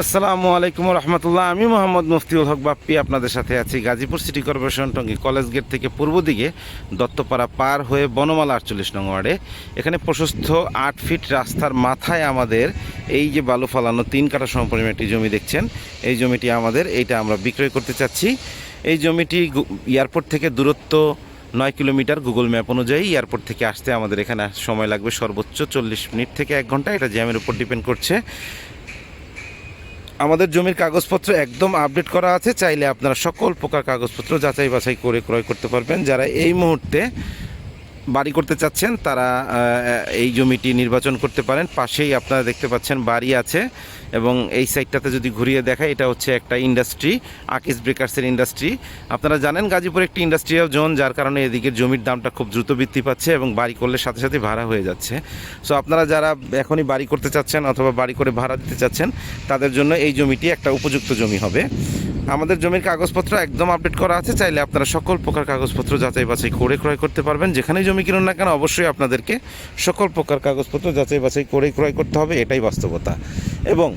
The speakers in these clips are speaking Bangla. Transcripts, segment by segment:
আসসালামু আলাইকুম রহমতুল্লাহ। আমি মোহাম্মদ মুফতিউল হক বাপ্পি আপনাদের সাথে আছি Gazipur city corporation Tongi college gate থেকে পূর্ব দিকে দত্তপাড়া পার হয়ে বনমালা 48 নং ওয়ার্ডে। এখানে প্রশস্ত 8 ফিট রাস্তার মাথায় আমাদের এই যে বালু ফালানো 3 কাঠা সমপরিমাণ একটি জমি দেখছেন, এই জমিটি আমাদের, এইটা আমরা বিক্রয় করতে চাচ্ছি। এই জমিটি এয়ারপোর্ট থেকে দূরত্ব 9 কিলোমিটার গুগল ম্যাপ অনুযায়ী। এয়ারপোর্ট থেকে আসতে আমাদের এখানে সময় লাগবে সর্বোচ্চ 40 মিনিট থেকে 1 ঘন্টা, এটা জ্যামের উপর ডিপেন্ড করছে। আমাদের জমির কাগজপত্র একদম আপডেট করা আছে, চাইলে আপনারা সকল প্রকার কাগজপত্র যাচাই বাছাই করে ক্রয় করতে পারবেন। যারা এই মুহূর্তে বাড়ি করতে চাচ্ছেন তারা এই জমিটি নির্বাচন করতে পারেন। পাশেই আপনারা দেখতে পাচ্ছেন বাড়ি আছে, এবং এই সাইডটাতে যদি ঘুরিয়ে দেখায় এটা হচ্ছে একটা ইন্ডাস্ট্রি, আকিস ব্রেকার্সের ইন্ডাস্ট্রি। আপনারা জানেন গাজীপুর একটি ইন্ডাস্ট্রিয়াল জোন, যার কারণে এদিকে জমির দামটা খুব দ্রুত বৃদ্ধি পাচ্ছে এবং বাড়ি করলে সাথে সাথে ভাড়া হয়ে যাচ্ছে। সো আপনারা যারা এখনই বাড়ি করতে চাচ্ছেন অথবা বাড়ি করে ভাড়া দিতে চাচ্ছেন তাদের জন্য এই জমিটি একটা উপযুক্ত জমি হবে। আমাদের জমির কাগজপত্র একদম আপডেট করা আছে, চাইলে আপনারা সকল প্রকার কাগজপত্র যাচাই বাছাই করে ক্রয় করতে পারবেন। যেখানেই জমি কিনুন না কেন অবশ্যই আপনাদেরকে সকল প্রকার কাগজপত্র যাচাই বাছাই করে ক্রয় করতে হবে, এটাই বাস্তবতা। এবং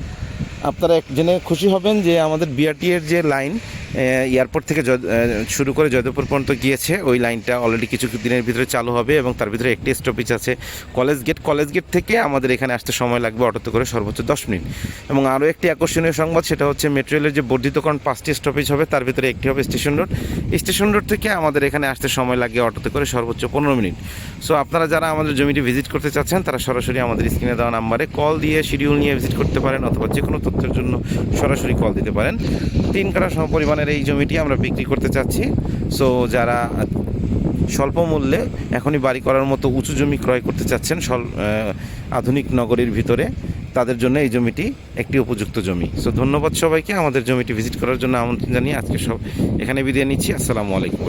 আপনারা জেনে খুশি হবেন যে আমাদের বিআরটি এর যে লাইন এয়ারপোর্ট থেকে শুরু করে জয়দেবপুর পর্যন্ত গিয়েছে, ওই লাইনটা অলরেডি কিছু দিনের ভিতরে চালু হবে, এবং তার ভিতরে একটি স্টপেজ আছে কলেজ গেট থেকে আমাদের এখানে আসতে সময় লাগবে অটোতে করে সর্বোচ্চ 10 মিনিট। এবং আরও একটি আকর্ষণীয় সংবাদ, সেটা হচ্ছে মেট্রো রেলের যে বর্ধিতকরণ 5টি স্টপেজ হবে, তার ভিতরে একটি হবে স্টেশন রোড থেকে আমাদের এখানে আসতে সময় লাগে অটোতে করে সর্বোচ্চ 15 মিনিট। সো আপনারা যারা আমাদের জমিটি ভিজিট করতে চাচ্ছেন তারা সরাসরি আমাদের স্ক্রিনে দেওয়া নাম্বারে কল দিয়ে শিডিউল নিয়ে ভিজিট করতে পারেন, অথবা যে কোনো তথ্যের জন্য সরাসরি কল দিতে পারেন। 3 কাঠা সমপরিমাণের এই জমিটি আমরা বিক্রি করতে চাচ্ছি। সো যারা স্বল্প মূল্যে এখনই বাড়ি করার মতো উঁচু জমি ক্রয় করতে চাচ্ছেন আধুনিক নগরীর ভিতরে, তাদের জন্য এই জমিটি একটি উপযুক্ত জমি। সো ধন্যবাদ সবাইকে আমাদের জমিটি ভিজিট করার জন্য আমন্ত্রণ জানিয়ে আজকে সব এখানে বিদায় নিচ্ছি। আসসালামু আলাইকুম।